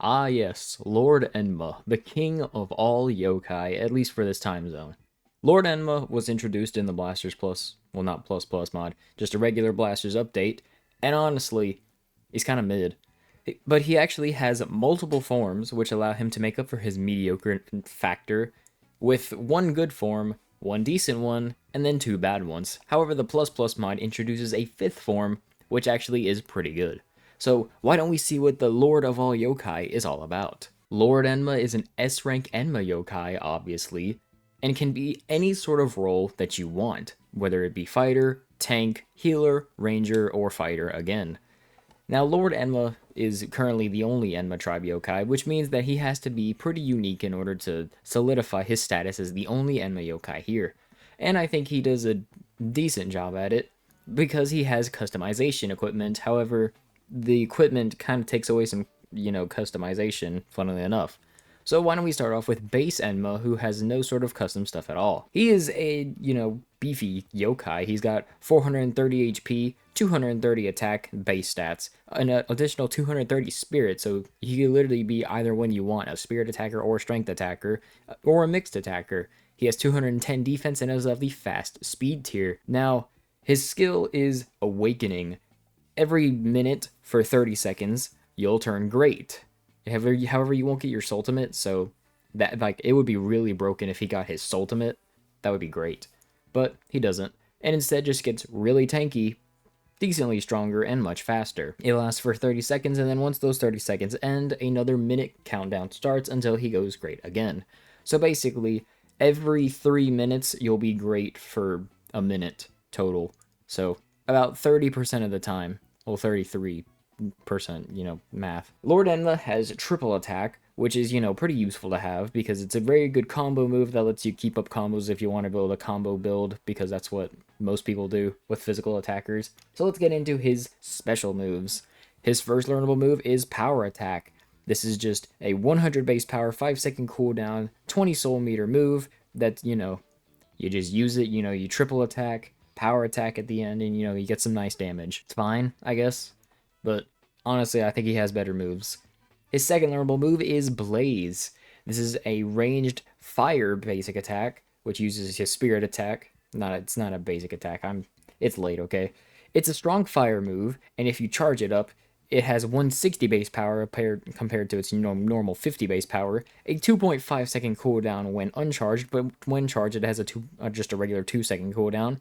Ah yes, Lord Enma, the king of all yokai, at least for this time zone. Lord Enma was introduced in the Blasters Plus, well not Plus Plus mod, just a regular Blasters update, and honestly, he's kind of mid. But he actually has multiple forms which allow him to make up for his mediocre factor with one good form, one decent one, and then two bad ones. However, the Plus Plus mod introduces a fifth form, which actually is pretty good. So why don't we see what the Lord of all yokai is all about? Lord Enma is an S rank Enma yokai, obviously, and can be any sort of role that you want, whether it be fighter, tank, healer, ranger, or fighter again. Now, Lord Enma is currently the only Enma tribe yokai, which means that he has to be pretty unique in order to solidify his status as the only Enma yokai here. And I think he does a decent job at it because he has customization equipment. However, the equipment kind of takes away some, customization, funnily enough. So why don't we start off with base Enma, who has no sort of custom stuff at all. He is a, beefy yokai. He's got 430 HP, 230 attack base stats, an additional 230 spirit, so he could literally be either one you want, a spirit attacker or a strength attacker, or a mixed attacker. He has 210 defense and is of the fast speed tier. Now, his skill is Awakening. Every minute for 30 seconds, you'll turn great. However, you won't get your ultimate, so that it would be really broken if he got his ultimate. That would be great, but he doesn't, and instead just gets really tanky, decently stronger, and much faster. It lasts for 30 seconds, and then once those 30 seconds end, another minute countdown starts until he goes great again. So basically, every 3 minutes you'll be great for a minute total. So about 30% of the time, well 33%, math. Lord Enma has triple attack, which is, pretty useful to have because it's a very good combo move that lets you keep up combos if you want to build a combo build, because that's what most people do with physical attackers. So let's get into his special moves. His first learnable move is Power Attack. This is just a 100 base power, 5-second cooldown, 20 soul meter move that, you just use it, you triple attack, power attack at the end, and, you get some nice damage. It's fine, I guess, but honestly, I think he has better moves. His second learnable move is Blaze. This is a ranged fire basic attack, which uses his spirit attack. It's not a basic attack. It's late, okay? It's a strong fire move, and if you charge it up, it has 160 base power compared to its normal 50 base power, a 2.5-second cooldown when uncharged, but when charged it has just a regular 2-second cooldown,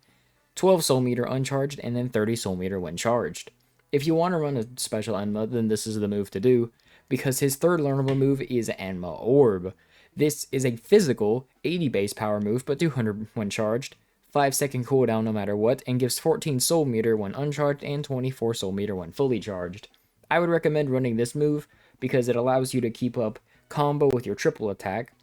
12 soul meter uncharged, and then 30 soul meter when charged. If you want to run a special Enma, then this is the move to do, because his third learnable move is Enma Orb. This is a physical 80 base power move, but 200 when charged, 5-second cooldown no matter what, and gives 14 soul meter when uncharged and 24 soul meter when fully charged. I would recommend running this move because it allows you to keep up combo with your triple attack,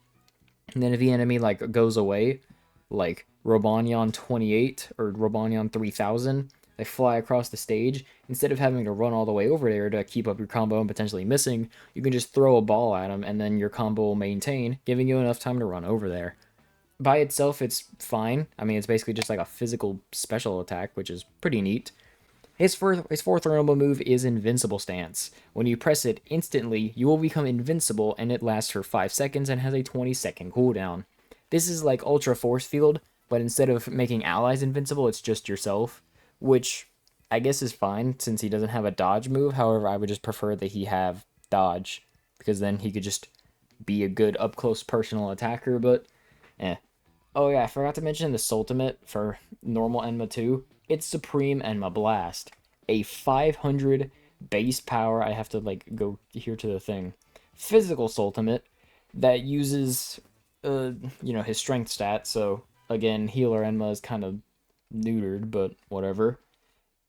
and then if the enemy goes away, like Robonyan 28 or Robonyan 3000, they fly across the stage. Instead of having to run all the way over there to keep up your combo and potentially missing, you can just throw a ball at them and then your combo will maintain, giving you enough time to run over there. By itself, it's fine. I mean, it's basically just like a physical special attack, which is pretty neat. His fourth learnable move is Invincible Stance. When you press it instantly, you will become invincible, and it lasts for 5 seconds and has a 20-second cooldown. This is like Ultra Force Field, but instead of making allies invincible, it's just yourself, which I guess is fine since he doesn't have a dodge move. However, I would just prefer that he have dodge, because then he could just be a good up-close personal attacker, but eh. Oh yeah, I forgot to mention the ultimate for normal Enma 2. It's Supreme Enma Blast. A 500 base power, I have to go here to the thing, physical ultimate that uses, his strength stat, so again, healer Enma is kind of neutered, but whatever.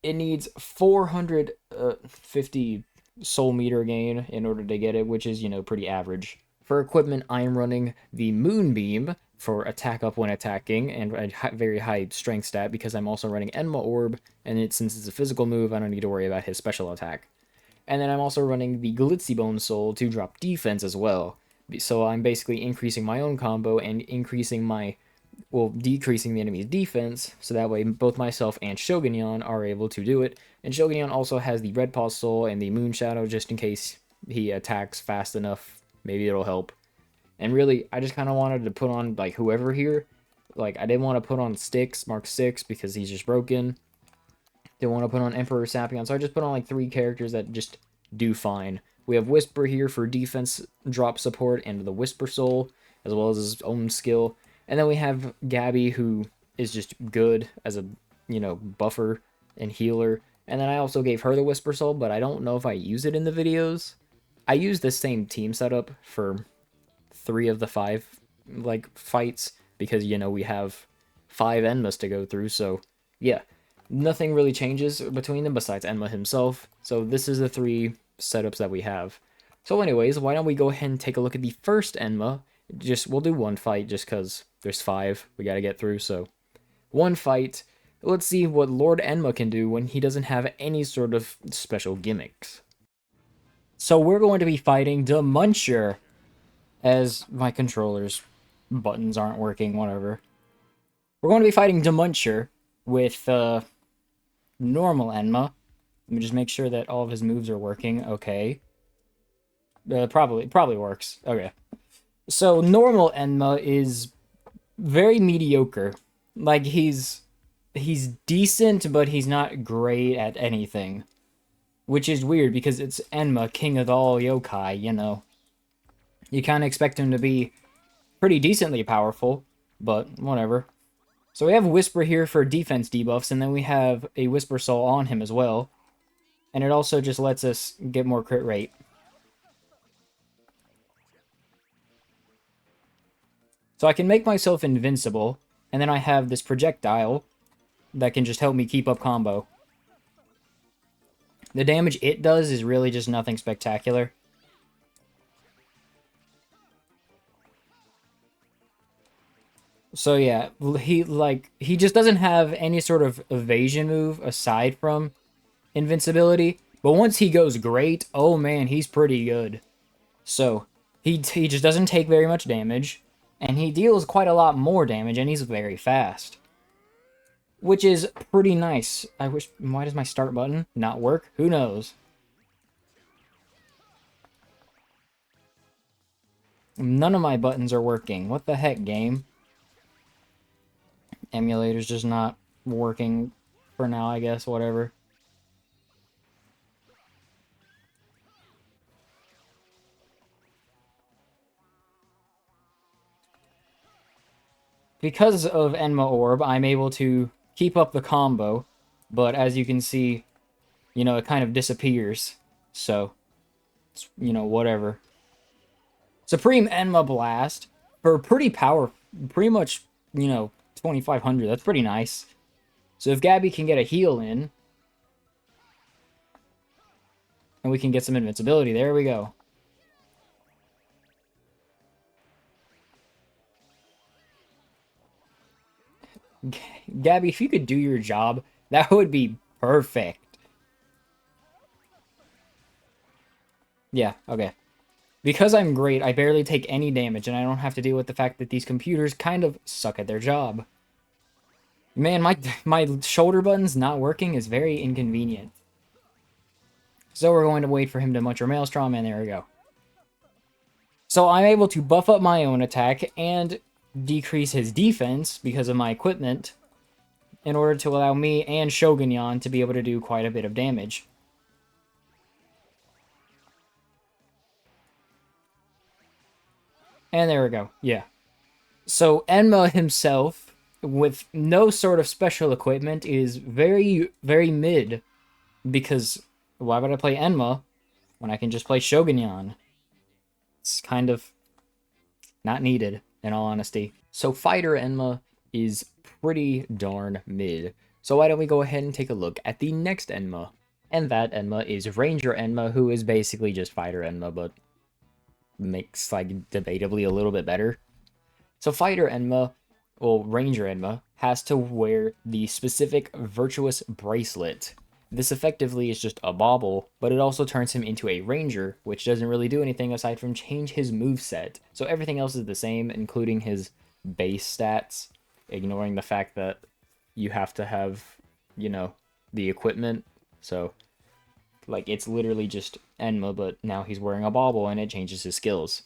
It needs 450 soul meter gain in order to get it, which is, pretty average. For equipment, I am running the Moonbeam for attack up when attacking, and a very high strength stat because I'm also running Enma Orb, and since it's a physical move, I don't need to worry about his special attack. And then I'm also running the Glitzy Bone Soul to drop defense as well. So I'm basically increasing my own combo and decreasing the enemy's defense, so that way both myself and Shogunyan are able to do it. And Shogunyan also has the Red Paw Soul and the Moon Shadow just in case, he attacks fast enough, maybe it'll help. And really, I just kind of wanted to put on, like, whoever here. Like, I didn't want to put on Styx, Mark 6, because he's just broken. Didn't want to put on Emperor Sapion, so I just put on, like, 3 characters that just do fine. We have Whisper here for defense drop support and the Whisper Soul, as well as his own skill. And then we have Gabby, who is just good as a, buffer and healer. And then I also gave her the Whisper Soul, but I don't know if I use it in the videos. I use the same team setup for 3 of the 5, like, fights, because, we have 5 Enmas to go through, so, yeah. Nothing really changes between them besides Enma himself, so this is the 3 setups that we have. So anyways, why don't we go ahead and take a look at the first Enma. We'll do 1 fight, just because there's 5 we gotta get through, so 1 fight. Let's see what Lord Enma can do when he doesn't have any sort of special gimmicks. So we're going to be fighting Demuncher, as my controller's buttons aren't working, whatever. We're going to be fighting Demuncher with normal Enma. Let me just make sure that all of his moves are working. Okay. Probably works. Okay. So normal Enma is very mediocre. Like, he's decent, but he's not great at anything. Which is weird, because it's Enma, king of all yokai, You kind of expect him to be pretty decently powerful, but whatever. So we have Whisper here for defense debuffs, and then we have a Whisper Soul on him as well. And it also just lets us get more crit rate. So I can make myself invincible, and then I have this projectile that can just help me keep up combo. The damage it does is really just nothing spectacular. So yeah, he just doesn't have any sort of evasion move aside from invincibility. But once he goes great, oh man, he's pretty good. So he just doesn't take very much damage, and he deals quite a lot more damage, and he's very fast, which is pretty nice. Why does my start button not work? Who knows? None of my buttons are working. What the heck, game? Emulator's just not working for now, I guess, whatever. Because of Enma Orb, I'm able to keep up the combo, but as you can see, it kind of disappears, so, whatever. Supreme Enma Blast, for pretty much, 2500, that's pretty nice. So if Gabby can get a heal in, and we can get some invincibility, there we go. Gabby, if you could do your job, that would be perfect. Yeah, okay. Because I'm great, I barely take any damage, and I don't have to deal with the fact that these computers kind of suck at their job. Man, my shoulder button's not working is very inconvenient. So we're going to wait for him to munch our Maelstrom, and there we go. So I'm able to buff up my own attack and decrease his defense because of my equipment in order to allow me and Shogunyan to be able to do quite a bit of damage. And there we go, yeah. So Enma himself, with no sort of special equipment, is very, very mid. Because why would I play Enma when I can just play Shogunyan? It's kind of not needed, in all honesty. So Fighter Enma is pretty darn mid. So why don't we go ahead and take a look at the next Enma. And that Enma is Ranger Enma, who is basically just Fighter Enma, but makes, like, debatably a little bit better. So Fighter Enma, well, Ranger Enma, has to wear the specific Virtuous Bracelet. This effectively is just a bauble, but it also turns him into a Ranger, which doesn't really do anything aside from change his moveset. So everything else is the same, including his base stats, ignoring the fact that you have to have, the equipment. So, like, it's literally just Enma, but now he's wearing a bauble and it changes his skills.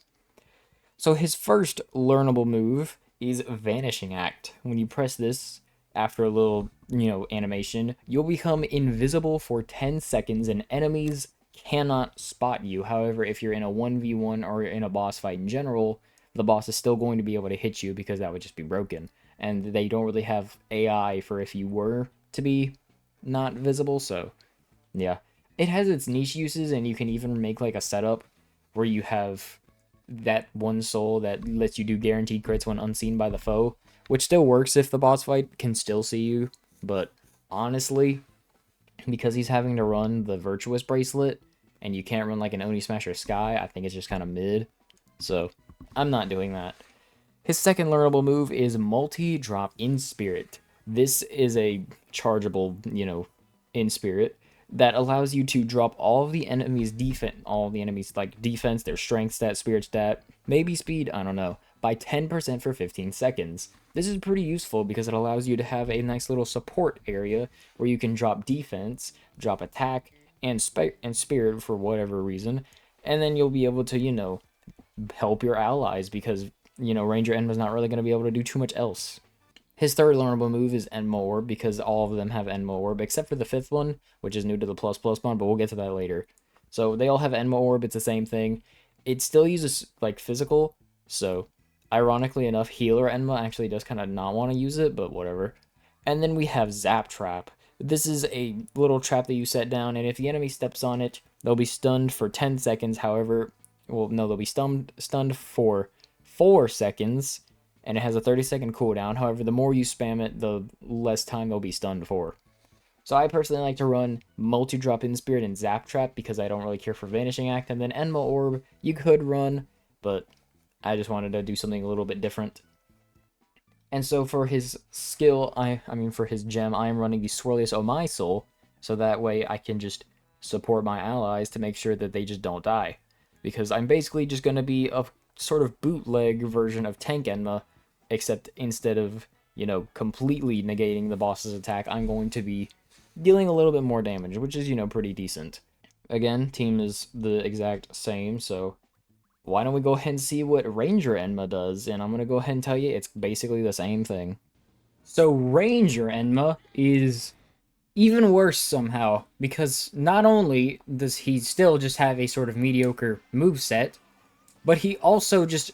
So his first learnable move is Vanishing Act. When you press this after a little, animation, you'll become invisible for 10 seconds and enemies cannot spot you. However, if you're in a 1v1 or in a boss fight in general, the boss is still going to be able to hit you because that would just be broken. And they don't really have AI for if you were to be not visible, so yeah. It has its niche uses, and you can even make like a setup where you have that one soul that lets you do guaranteed crits when unseen by the foe, which still works if the boss fight can still see you, but honestly, because he's having to run the Virtuous Bracelet, and you can't run like an Oni Smasher Sky, I think it's just kind of mid, so I'm not doing that. His second learnable move is Multi-Drop in Spirit. This is a chargeable, in Spirit, that allows you to drop all of the enemies' defense, their strength stat, spirit stat, maybe speed, I don't know, by 10% for 15 seconds. This is pretty useful because it allows you to have a nice little support area where you can drop defense, drop attack, and spirit for whatever reason, and then you'll be able to, help your allies because, Ranger Enma's not really going to be able to do too much else. His third learnable move is Enma Orb, because all of them have Enma Orb, except for the fifth one, which is new to the ++ mod, but we'll get to that later. So they all have Enma Orb, it's the same thing. It still uses, like, physical, so ironically enough, Healer Enma actually does kind of not want to use it, but whatever. And then we have Zap Trap. This is a little trap that you set down, and if the enemy steps on it, they'll be stunned for 10 seconds, however, well, no, they'll be stunned for 4 seconds, and it has a 30-second cooldown. However, the more you spam it, the less time they'll be stunned for. So I personally like to run Multi-Drop in Spirit and Zap Trap because I don't really care for Vanishing Act, and then Enma Orb you could run, but I just wanted to do something a little bit different. And so for his skill, for his gem, I am running the Swirlious Oh My Soul, so that way I can just support my allies to make sure that they just don't die. Because I'm basically just going to be a sort of bootleg version of Tank Enma, except instead of, completely negating the boss's attack, I'm going to be dealing a little bit more damage, which is, pretty decent. Again, team is the exact same, so why don't we go ahead and see what Ranger Enma does, and I'm going to go ahead and tell you it's basically the same thing. So Ranger Enma is even worse somehow, because not only does he still just have a sort of mediocre moveset, but he also just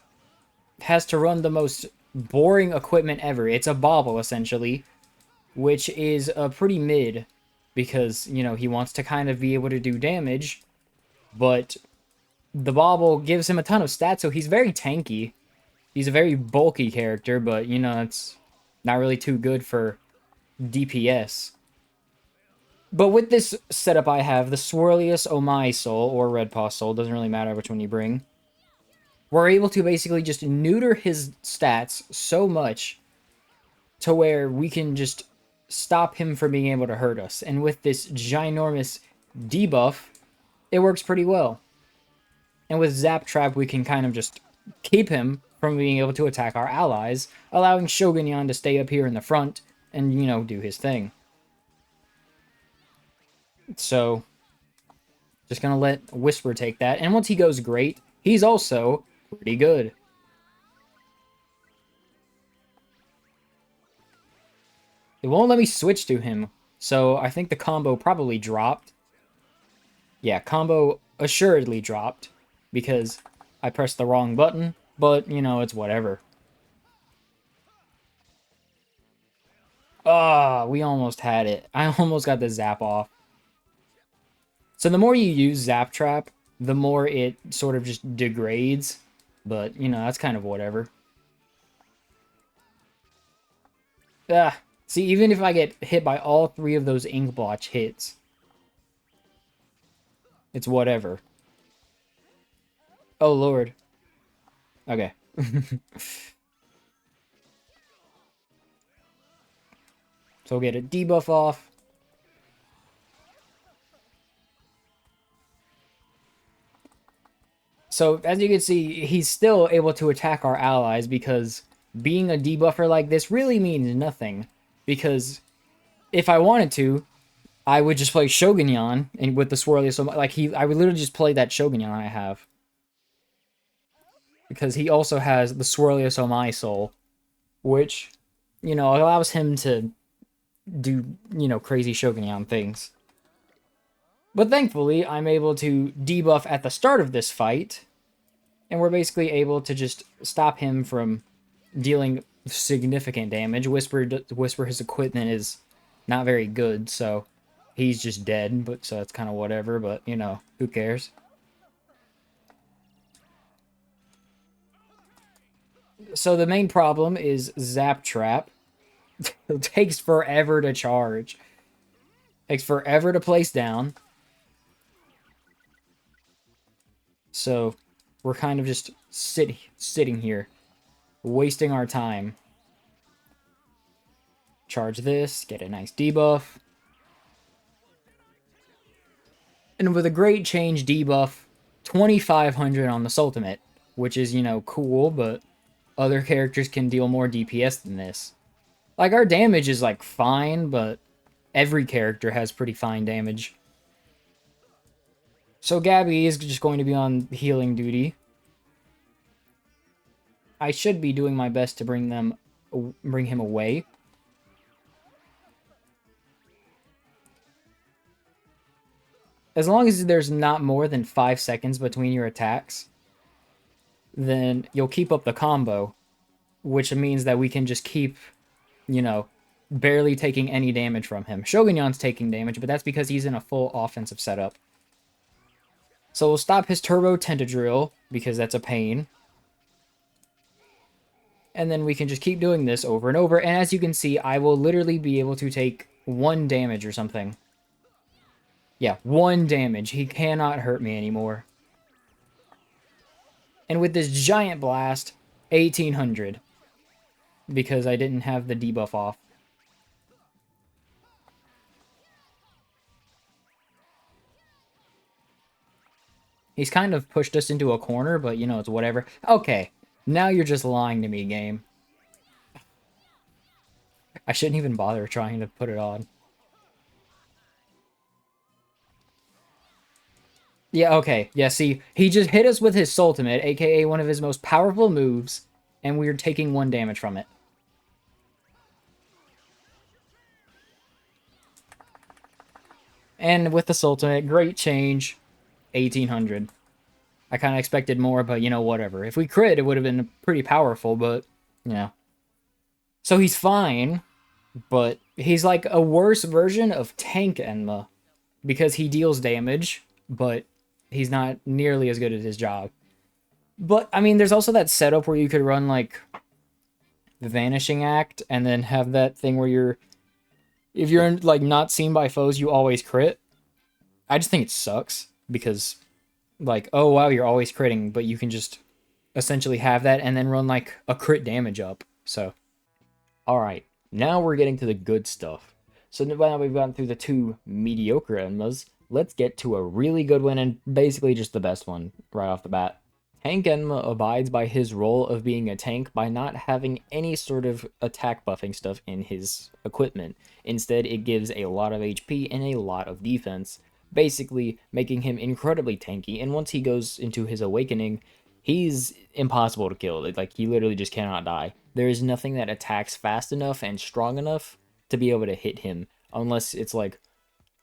has to run the most boring equipment ever. It's a bauble, essentially, which is pretty mid, because, he wants to kind of be able to do damage, but the bauble gives him a ton of stats, so he's very tanky. He's a very bulky character, but, it's not really too good for DPS. But with this setup I have, the Swirlious Oh My Soul, or Red Paw Soul, doesn't really matter which one you bring, we're able to basically just neuter his stats so much to where we can just stop him from being able to hurt us. And with this ginormous debuff, it works pretty well. And with Zap Trap, we can kind of just keep him from being able to attack our allies, allowing Shogunyan to stay up here in the front and, do his thing. So, just gonna let Whisper take that. And once he goes great, he's also pretty good. It won't let me switch to him, so I think the combo probably dropped. Yeah, combo assuredly dropped, because I pressed the wrong button, but, it's whatever. Ah, we almost had it. I almost got the zap off. So the more you use Zap Trap, the more it sort of just degrades, but, that's kind of whatever. Ah, see, even if I get hit by all 3 of those ink blotch hits, it's whatever. Oh, Lord. Okay. So we'll get a debuff off. So, as you can see, he's still able to attack our allies because being a debuffer like this really means nothing. Because if I wanted to, I would just play Shogunyan and with the Swirlious, like I would literally just play that Shogunyan I have. Because he also has the Swirlious Omai Soul, which, allows him to do, crazy Shogunyan things. But thankfully, I'm able to debuff at the start of this fight, and we're basically able to just stop him from dealing significant damage. Whisper his equipment is not very good, so he's just dead, but so it's kind of whatever, but, who cares? So the main problem is Zap Trap. It takes forever to charge. Takes forever to place down. So we're kind of just sitting here, wasting our time. Charge this, get a nice debuff. And with a great change debuff, 2500 on this ultimate, which is, cool, but other characters can deal more DPS than this. Like, our damage is, like, fine, but every character has pretty fine damage. So Gabby is just going to be on healing duty. I should be doing my best to bring him away. As long as there's not more than 5 seconds between your attacks, then you'll keep up the combo, which means that we can just keep, barely taking any damage from him. Shogunyan's taking damage, but that's because he's in a full offensive setup. So we'll stop his Turbo Tentadrill, because that's a pain. And then we can just keep doing this over and over. And as you can see, I will literally be able to take 1 damage or something. Yeah, 1 damage. He cannot hurt me anymore. And with this giant blast, 1800. Because I didn't have the debuff off. He's kind of pushed us into a corner, but, it's whatever. Okay, now you're just lying to me, game. I shouldn't even bother trying to put it on. Yeah, okay. Yeah, see, he just hit us with his Sultimate, aka one of his most powerful moves, and we're taking 1 damage from it. And with the Sultimate, great change, 1800. I kind of expected more, but, whatever. If we crit, it would have been pretty powerful, but, So he's fine, but he's like a worse version of Tank Enma, because he deals damage, but he's not nearly as good at his job. But, I mean, there's also that setup where you could run, like, the Vanishing Act, and then have that thing where if you're, like, not seen by foes, you always crit. I just think it sucks, because, like, oh, wow, you're always critting, but you can just essentially have that, and then run, like, a crit damage up, so. Alright, now we're getting to the good stuff. So now we've gotten through the 2 mediocre Enmas, let's get to a really good one, and basically just the best one, right off the bat. Tank Enma abides by his role of being a tank by not having any sort of attack buffing stuff in his equipment. Instead, it gives a lot of HP and a lot of defense, basically making him incredibly tanky, and once he goes into his awakening, he's impossible to kill. Like, he literally just cannot die. There is nothing that attacks fast enough and strong enough to be able to hit him, unless it's like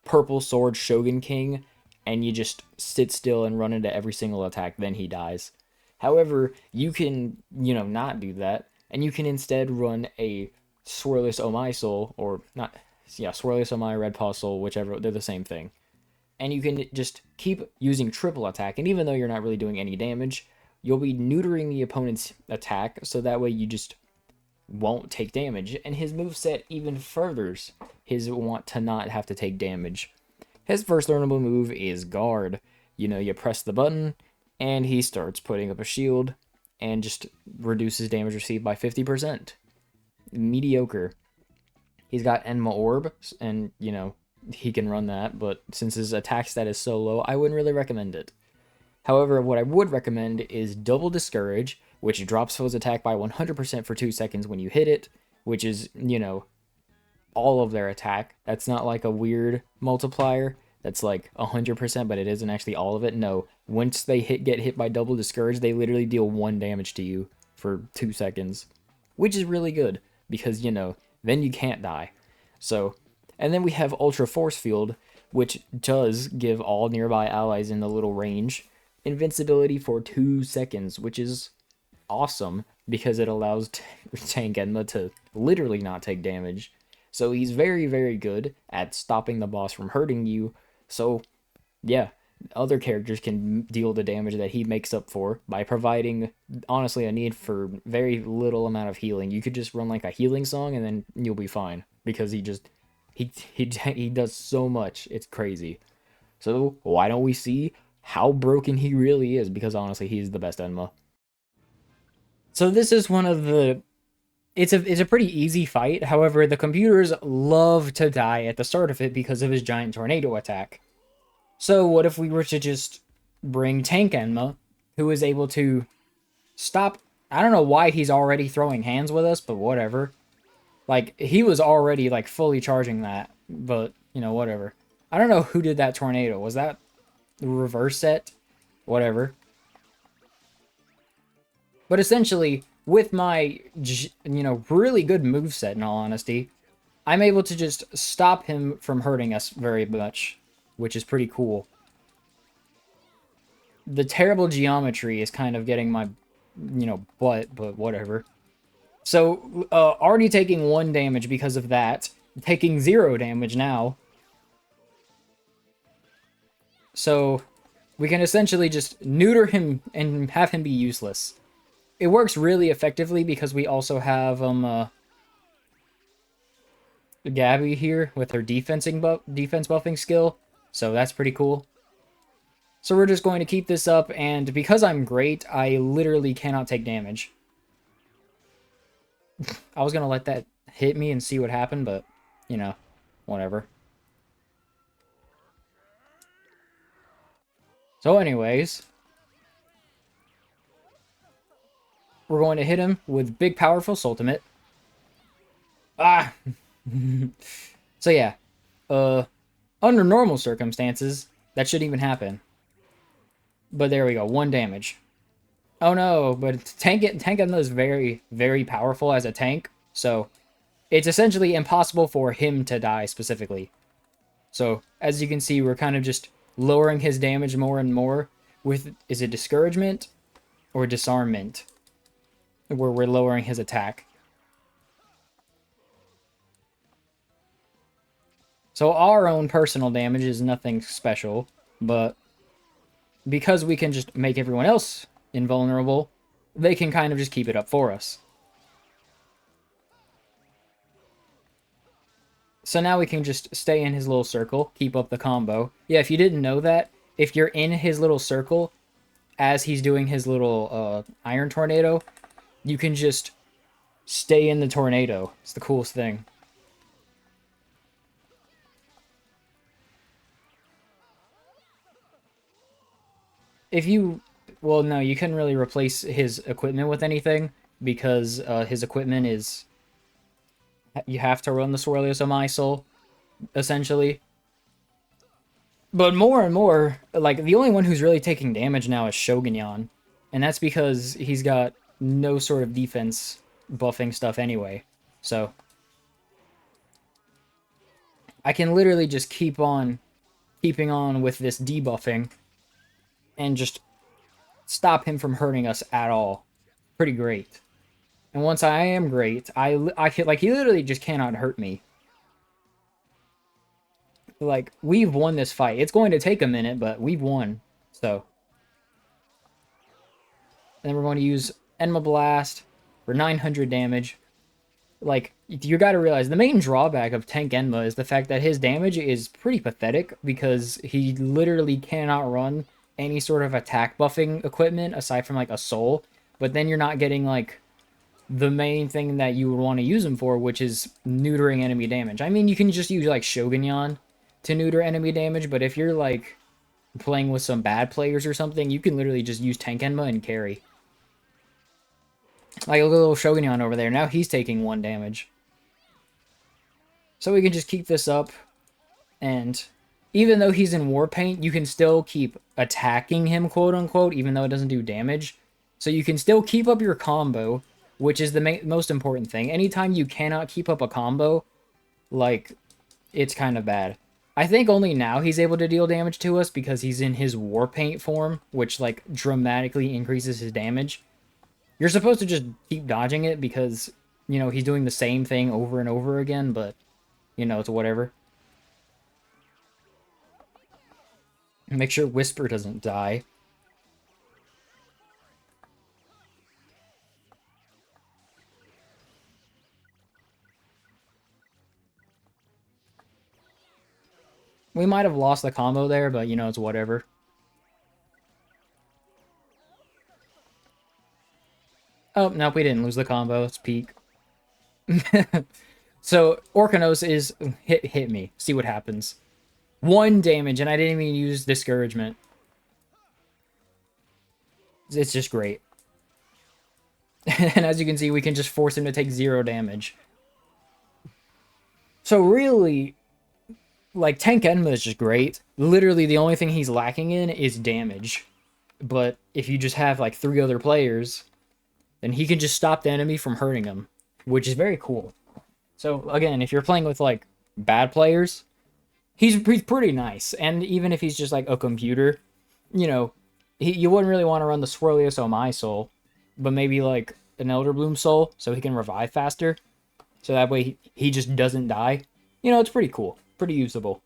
Purple Sword Shogun King, and you just sit still and run into every single attack, then he dies. However, you can, not do that, and you can instead run a Swirlious Omai Soul, or not, yeah, Swirlious Omai Red Paw Soul, whichever, they're the same thing. And you can just keep using triple attack, and even though you're not really doing any damage, you'll be neutering the opponent's attack, so that way you just won't take damage, and his moveset even furthers his want to not have to take damage. His first learnable move is Guard. You press the button, and he starts putting up a shield, and just reduces damage received by 50%. Mediocre. He's got Enma Orb, and, he can run that, but since his attack stat is so low, I wouldn't really recommend it. However, what I would recommend is Double Discourage, which drops foe's attack by 100% for 2 seconds when you hit it, which is, all of their attack. That's not like a weird multiplier that's like 100%, but it isn't actually all of it. No, once they get hit by double discourage, they literally deal 1 damage to you for 2 seconds, which is really good because, then you can't die. So, and then we have Ultra Force Field, which does give all nearby allies in the little range invincibility for 2 seconds, which is awesome because it allows Tank Enma to literally not take damage. So he's very, very good at stopping the boss from hurting you. So, yeah, other characters can deal the damage that he makes up for by providing, honestly, a need for very little amount of healing. You could just run like a healing song and then you'll be fine because he does so much. It's crazy. So why don't we see how broken he really is? Because honestly, he's the best Enma. So this is one of the it's a pretty easy fight. However, the computers love to die at the start of it because of his giant tornado attack. So what if we were to just bring Tank Enma, who is able to stop... I don't know why he's already throwing hands with us, but whatever. Like, he was already, like, fully charging that, but, whatever. I don't know who did that tornado. Was that the reverse set? Whatever. But essentially, with my, really good moveset, in all honesty, I'm able to just stop him from hurting us very much, which is pretty cool. The terrible geometry is kind of getting my, butt, but whatever. So, already taking 1 damage because of that, taking 0 damage now. So, we can essentially just neuter him and have him be useless. It works really effectively because we also have Gabby here with her defense buffing skill, so that's pretty cool. So we're just going to keep this up, and because I'm great, I literally cannot take damage. I was going to let that hit me and see what happened, but, whatever. So anyways, we're going to hit him with Big Powerful Ultimate. Ah! So yeah, under normal circumstances, that shouldn't even happen. But there we go, 1 damage. Oh no, but Tank Enma is very, very powerful as a tank, so it's essentially impossible for him to die specifically. So, as you can see, we're kind of just lowering his damage more and more with, is it discouragement or disarmament? Where we're lowering his attack. So our own personal damage is nothing special, but because we can just make everyone else invulnerable, they can kind of just keep it up for us. So now we can just stay in his little circle, keep up the combo. Yeah, if you didn't know that, if you're in his little circle as he's doing his little iron tornado, you can just stay in the tornado. It's the coolest thing. If you... Well, no, you couldn't really replace his equipment with anything because his equipment is... You have to run the Swirlious on my soul, essentially. But more and more, like, the only one who's really taking damage now is Shogunyan. And that's because he's got no sort of defense buffing stuff anyway. So, I can literally just keep on keeping on with this debuffing and just stop him from hurting us at all. Pretty great. And once I am great, I can, like, he literally just cannot hurt me. Like, we've won this fight. It's going to take a minute, but we've won. So. And then we're going to use Enma Blast for 900 damage. Like, you gotta realize, the main drawback of Tank Enma is the fact that his damage is pretty pathetic because he literally cannot run any sort of attack buffing equipment aside from, like, a soul. But then you're not getting, like, the main thing that you would want to use him for, which is neutering enemy damage. I mean, you can just use, like, Shogunyan to neuter enemy damage, but if you're, like, playing with some bad players or something, you can literally just use Tank Enma and carry. Like, look at little Shogunyan over there. Now he's taking 1 damage. So we can just keep this up, and even though he's in war paint, you can still keep attacking him, quote unquote, even though it doesn't do damage. So you can still keep up your combo, which is the most important thing. Anytime you cannot keep up a combo, like, it's kind of bad. I think only now he's able to deal damage to us because he's in his war paint form, which, like, dramatically increases his damage. You're supposed to just keep dodging it because, you know, he's doing the same thing over and over again, but, you know, it's whatever. Make sure Whisper doesn't die. We might have lost the combo there, but, you know, it's whatever. Oh, nope, we didn't lose the combo. It's peak. So, Orcanos is... Hit me. See what happens. 1 damage, and I didn't even use Discouragement. It's just great. And as you can see, we can just force him to take 0 damage. So really, like, Tank Enma is just great. Literally, the only thing he's lacking in is damage. But if you just have, like, 3 other players, then he can just stop the enemy from hurting him, which is very cool. So, again, if you're playing with, like, bad players, he's pretty nice. And even if he's just, like, a computer, you know, you wouldn't really want to run the Swirlious Oh My Soul, but maybe, like, an Elder Bloom Soul, so he can revive faster. So that way he just doesn't die. You know, it's pretty cool. Pretty usable.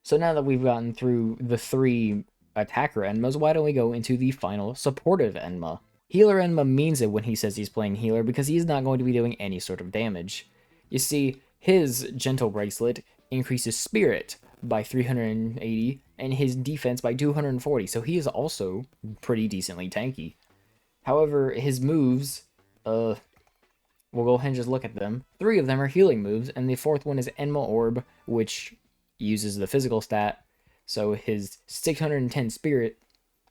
So now that we've gotten through the 3 attacker Enmas, why don't we go into the final supportive Enma? Healer Enma means it when he says he's playing healer because he's not going to be doing any sort of damage. You see, his Gentle Bracelet increases Spirit by 380 and his defense by 240, so he is also pretty decently tanky. However, his moves, we'll go ahead and just look at them. 3 of them are healing moves, and the 4th one is Enma Orb, which uses the physical stat, so his 610 Spirit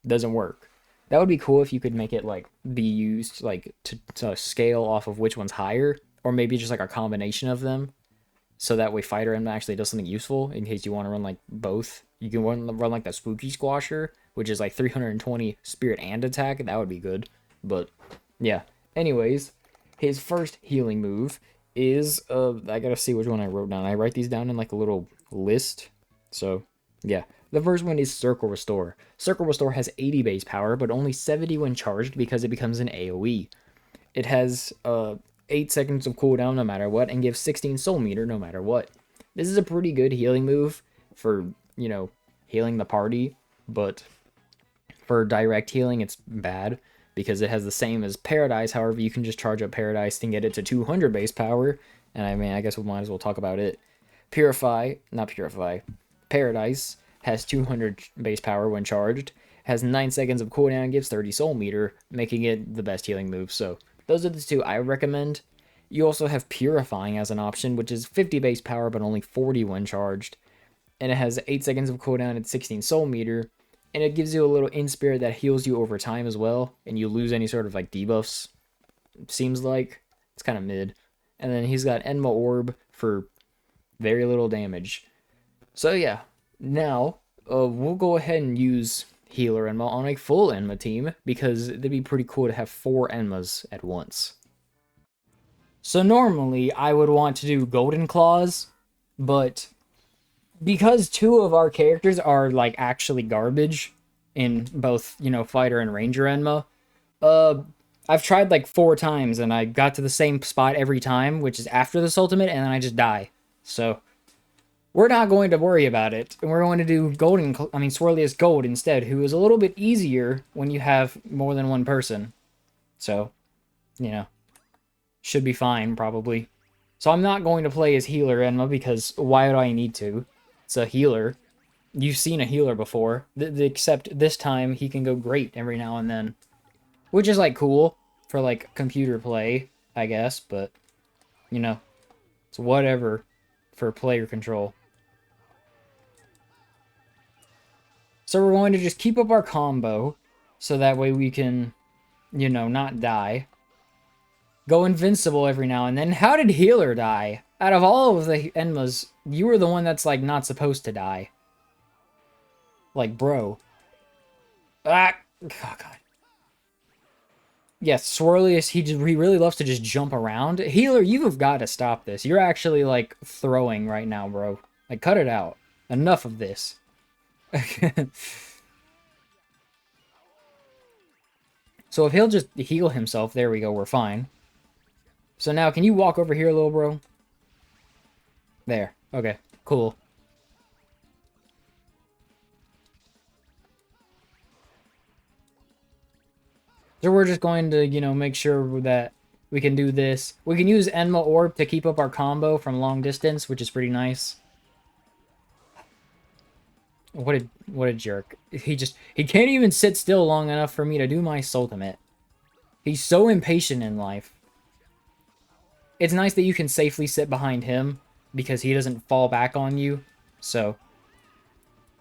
doesn't work. That would be cool if you could make it, like, be used, like, to scale off of which one's higher, or maybe just, like, a combination of them, so that way Fighter Enma actually does something useful, in case you want to run, like, both. You can run like, the Spooky Squasher, which is, like, 320 Spirit and attack. That would be good, but, yeah. Anyways, his first healing move is, I gotta see which one I wrote down. I write these down in, like, a little list, so, yeah. The first one is Circle Restore. Circle Restore has 80 base power, but only 70 when charged because it becomes an AoE. It has 8 seconds of cooldown no matter what, and gives 16 soul meter no matter what. This is a pretty good healing move for, you know, healing the party, but for direct healing it's bad because it has the same as Paradise. However, you can just charge up Paradise and get it to 200 base power, and I mean, I guess we might as well talk about it. Paradise has 200 base power when charged, has 9 seconds of cooldown, and gives 30 soul meter, making it the best healing move. So those are the 2 I recommend. You also have Purifying as an option, which is 50 base power but only 40 when charged, and it has 8 seconds of cooldown and 16 soul meter, and it gives you a little in-spirit that heals you over time as well, and you lose any sort of, like, debuffs. Seems like it's kind of mid. And then he's got Enma Orb for very little damage. So yeah, now we'll go ahead and use Healer Enma on a full Enma team because it'd be pretty cool to have 4 Enmas at once. So normally I would want to do Golden Claws, but because 2 of our characters are, like, actually garbage in both, you know, Fighter and Ranger Enma, I've tried, like, 4 times, and I got to the same spot every time, which is after this ultimate, and then I just die. So we're not going to worry about it, and we're going to do Swirlious Gold instead, who is a little bit easier when you have more than 1 person. So, you know, should be fine, probably. So I'm not going to play as Healer Enma, because why would I need to? It's a healer. You've seen a healer before, except this time he can go great every now and then. Which is, like, cool for, like, computer play, I guess, but, you know, it's whatever for player control. So we're going to just keep up our combo, so that way we can, you know, not die. Go invincible every now and then. How did Healer die? Out of all of the Enmas, you were the one that's, like, not supposed to die. Like, bro. Ah! Oh, God. Yes, Swirlious, he really loves to just jump around. Healer, you've got to stop this. You're actually, like, throwing right now, bro. Like, cut it out. Enough of this. So if he'll just heal himself, there we go, we're fine. So now, can you walk over here, little bro? There. Okay, cool. So we're just going to, you know, make sure that we can do this. We can use Enma Orb to keep up our combo from long distance, which is pretty nice. What a jerk. He can't even sit still long enough for me to do my ultimate. He's so impatient in life. It's nice that you can safely sit behind him because he doesn't fall back on you. So,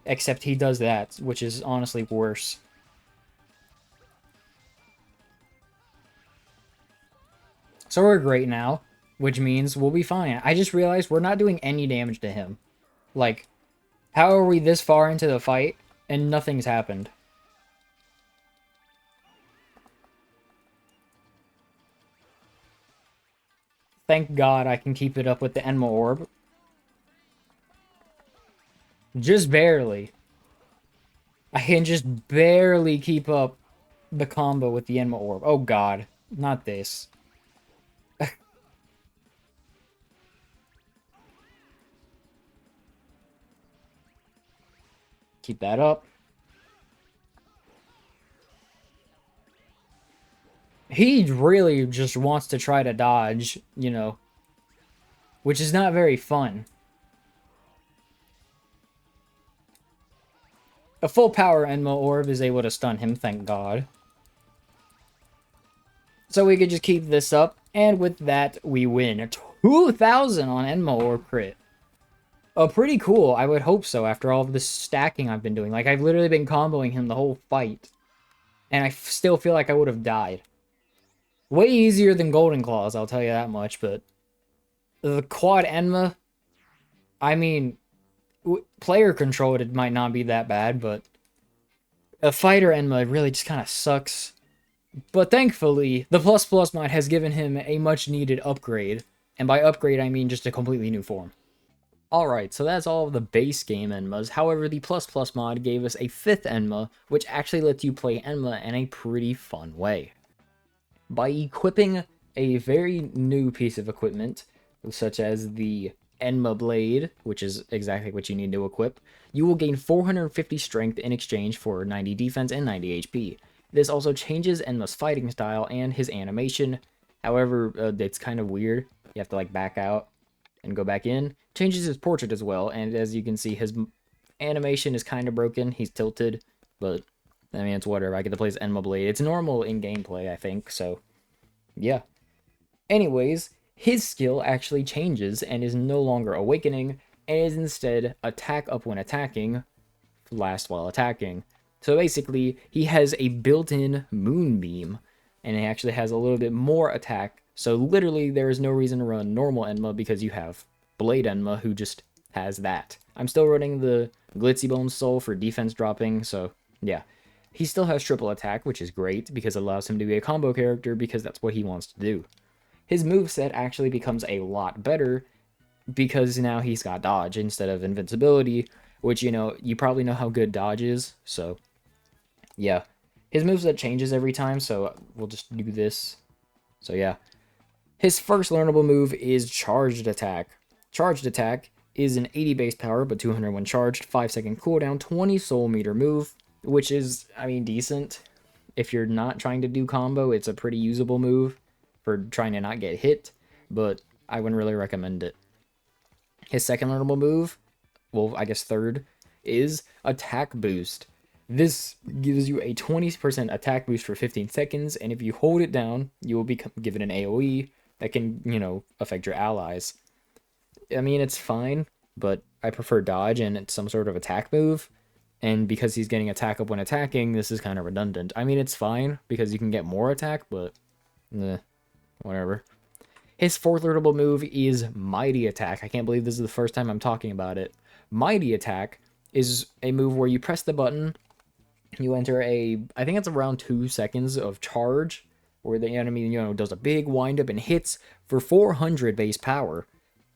except he does that, which is honestly worse. So we're great now, which means we'll be fine. I just realized we're not doing any damage to him. Like, how are we this far into the fight and nothing's happened? Thank God I can keep it up with the Enma Orb. Just barely. I can just barely keep up the combo with the Enma Orb. Oh God, not this. Keep that up. He really just wants to try to dodge, you know, which is not very fun. A full power Enma Orb is able to stun him, thank God. So we could just keep this up, and with that, we win. 2,000 on Enma Orb crit. Pretty cool. I would hope so after all of this stacking I've been doing. Like, I've literally been comboing him the whole fight. And I still feel like I would have died. Way easier than Golden Claws, I'll tell you that much, but... The quad Enma... I mean... Player control, it might not be that bad, but... A fighter Enma really just kind of sucks. But thankfully, the plus plus mod has given him a much needed upgrade. And by upgrade, I mean just a completely new form. Alright, so that's all of the base game Enmas. However, the plus plus mod gave us a 5th Enma, which actually lets you play Enma in a pretty fun way. By equipping a very new piece of equipment, such as the Enma Blade, which is exactly what you need to equip, you will gain 450 strength in exchange for 90 defense and 90 HP. This also changes Enma's fighting style and his animation. However, it's kind of weird. You have to like back out and go back in. Changes his portrait as well, and as you can see, his animation is kind of broken. He's tilted, but I mean, it's whatever. I get to play as Enma Blade. It's normal in gameplay, I think, so yeah. Anyways, his skill actually changes and is no longer awakening, and is instead attack up when attacking, last while attacking. So basically, he has a built-in moonbeam, and he actually has a little bit more attack. So literally, there is no reason to run normal Enma because you have Blade Enma, who just has that. I'm still running the Glitzy Bone Soul for defense dropping, so yeah. He still has triple attack, which is great, because it allows him to be a combo character, because that's what he wants to do. His moveset actually becomes a lot better, because now he's got dodge instead of invincibility, which, you know, you probably know how good dodge is, so yeah. His moveset changes every time, so we'll just do this. So yeah. His first learnable move is Charged Attack. Charged Attack is an 80 base power, but 201 charged, 5-second cooldown, 20 soul meter move, which is, I mean, decent. If you're not trying to do combo, it's a pretty usable move for trying to not get hit, but I wouldn't really recommend it. His second learnable move, well, I guess third, is Attack Boost. This gives you a 20% attack boost for 15 seconds, and if you hold it down, you will be given an AoE that can, you know, affect your allies. I mean, it's fine, but I prefer dodge and it's some sort of attack move. And because he's getting attack up when attacking, this is kind of redundant. I mean, it's fine because you can get more attack, but whatever. His fourth learnable move is Mighty Attack. I can't believe this is the first time I'm talking about it. Mighty Attack is a move where you press the button, you enter I think it's around 2 seconds of charge, where the enemy, does a big windup and hits for 400 base power.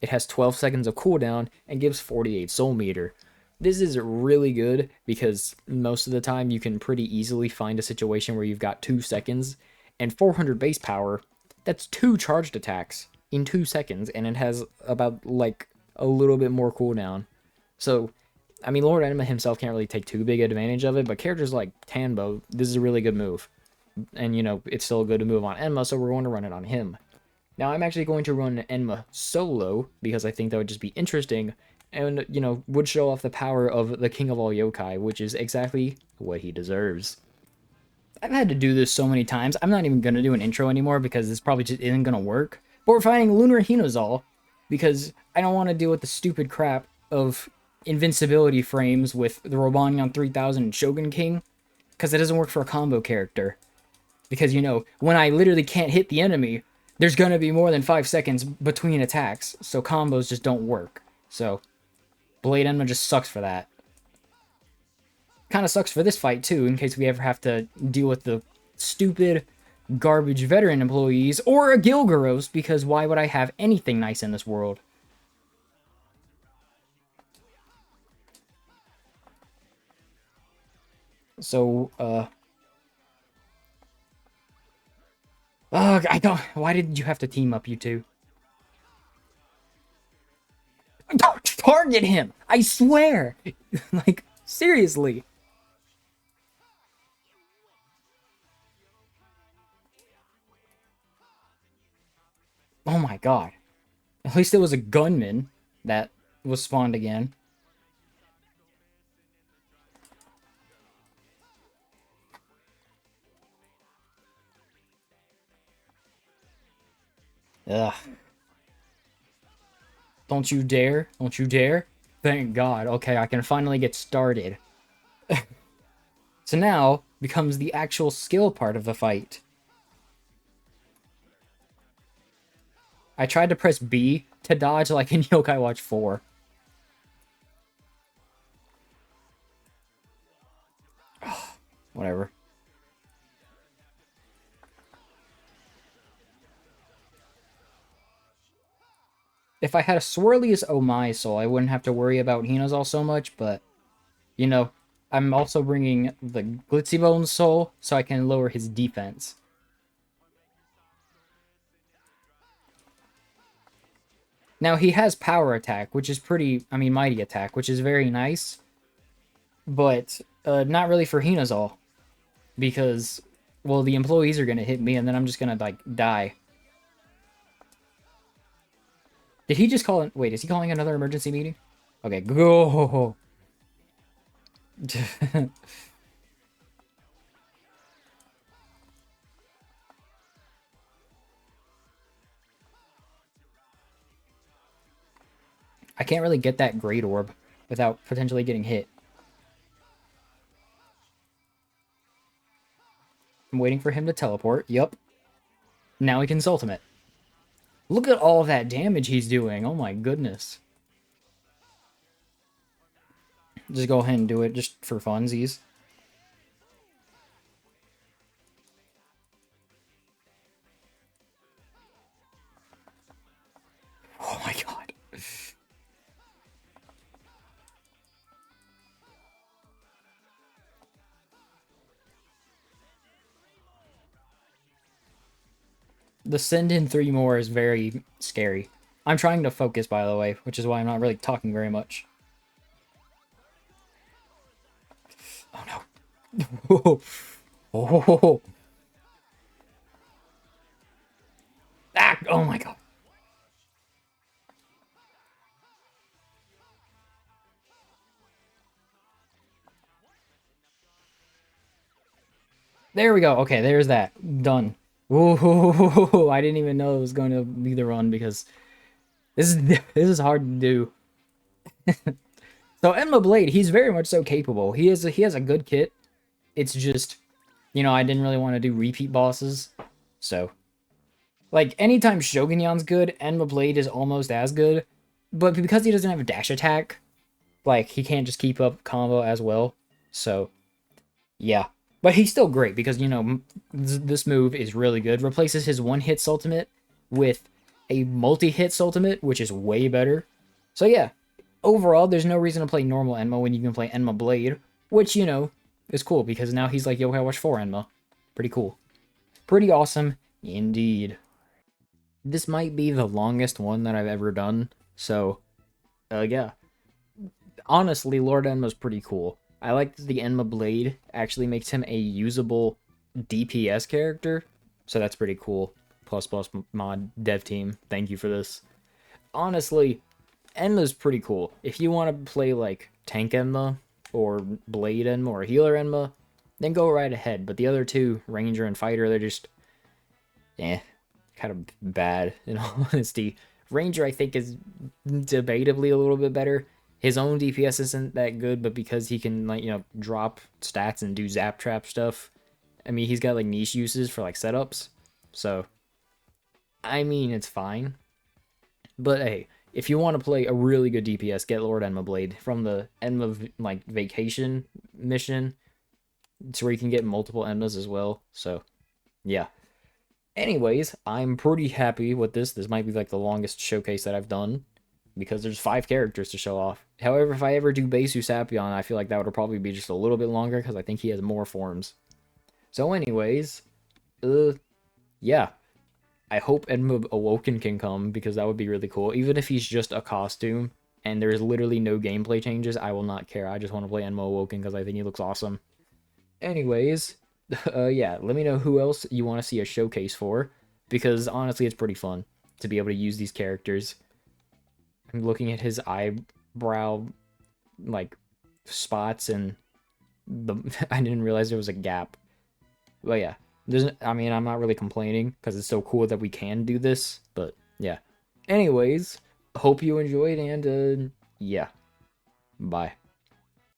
It has 12 seconds of cooldown and gives 48 soul meter. This is really good because most of the time you can pretty easily find a situation where you've got 2 seconds and 400 base power. That's 2 charged attacks in 2 seconds, and it has about like a little bit more cooldown. So, I mean, Lord Enma himself can't really take too big advantage of it, but characters like Tanbo, this is a really good move. And, it's still good to move on Enma, so we're going to run it on him. Now, I'm actually going to run Enma solo, because I think that would just be interesting, and, would show off the power of the king of all yokai, which is exactly what he deserves. I've had to do this so many times, I'm not even going to do an intro anymore, because this probably just isn't going to work. But we're fighting Lunar Hinozal, because I don't want to deal with the stupid crap of invincibility frames with the Robanion 3000 and Shogun King, because it doesn't work for a combo character. Because, when I literally can't hit the enemy, there's going to be more than 5 seconds between attacks, so combos just don't work. So, Blade Enma just sucks for that. Kind of sucks for this fight, too, in case we ever have to deal with the stupid, garbage veteran employees, or a Gilgaros, because why would I have anything nice in this world? So, I don't... Why did you have to team up, you two? Don't target him! I swear! Like, seriously. Oh my god. At least it was a gunman that was spawned again. Ugh. Don't you dare. Don't you dare. Thank God. Okay, I can finally get started. So now becomes the actual skill part of the fight. I tried to press B to dodge like in Yokai Watch 4. Whatever. If I had a Swirlious Oh My Soul, I wouldn't have to worry about Hinozal so much, but, I'm also bringing the Glitzy Bones Soul, so I can lower his defense. Now, he has Power Attack, which is Mighty Attack, which is very nice, but not really for Hinozal, because, well, the employees are going to hit me, and then I'm just going to, like, die. Did he just call it? Wait, is he calling another emergency meeting? Okay, go. I can't really get that Great Orb without potentially getting hit. I'm waiting for him to teleport. Yup. Now he can ultimate. Look at all of that damage he's doing. Oh my goodness. Just go ahead and do it just for funsies. Oh my god. The send in 3 more is very scary. I'm trying to focus, by the way, which is why I'm not really talking very much. Oh no. Oh. Ah, oh my god. There we go. Okay, there's that. Done. Whoa, I didn't even know it was going to be the run because this is hard to do. So Enma Blade, he's very much so capable. He has a good kit. It's just, I didn't really want to do repeat bosses. So Like, anytime Shogunyan's good, Enma Blade is almost as good, but because he doesn't have a dash attack, like, he can't just keep up combo as well. So, yeah. But he's still great because, you know, this move is really good. Replaces his one-hit ultimate with a multi-hit ultimate, which is way better. So, yeah. Overall, there's no reason to play normal Enma when you can play Enma Blade, which, you know, is cool because now he's like Yokai Watch 4 Enma. Pretty cool. Pretty awesome indeed. This might be the longest one that I've ever done, so, yeah. Honestly, Lord Enma's pretty cool. I like that the Enma Blade actually makes him a usable DPS character, so that's pretty cool. Plus plus mod dev team, thank you for this. Honestly, Enma's pretty cool. If you want to play like Tank Enma, or Blade Enma, or Healer Enma, then go right ahead. But the other two, Ranger and Fighter, they're just, kind of bad, in all honesty. Ranger, I think, is debatably a little bit better. His own DPS isn't that good, but because he can, like, you know, drop stats and do zap trap stuff, I mean, he's got, like, niche uses for, like, setups. So, I mean, it's fine. But, hey, if you want to play a really good DPS, get Lord Enma Blade from the Enma, like, vacation mission. It's where you can get multiple Enmas as well. So, yeah. Anyways, I'm pretty happy with this. This might be like the longest showcase that I've done because there's 5 characters to show off. However, if I ever do Besu Sapion, I feel like that would probably be just a little bit longer because I think he has more forms. So anyways, yeah. I hope Enma Awoken can come because that would be really cool. Even if he's just a costume and there's literally no gameplay changes, I will not care. I just want to play Enma Awoken because I think he looks awesome. Anyways, yeah, let me know who else you want to see a showcase for, because honestly, it's pretty fun to be able to use these characters. I'm looking at his eyebrow, like, spots, and the I didn't realize there was a gap. But yeah, I mean, I'm not really complaining, because it's so cool that we can do this, but yeah. Anyways, hope you enjoyed, and, yeah, bye.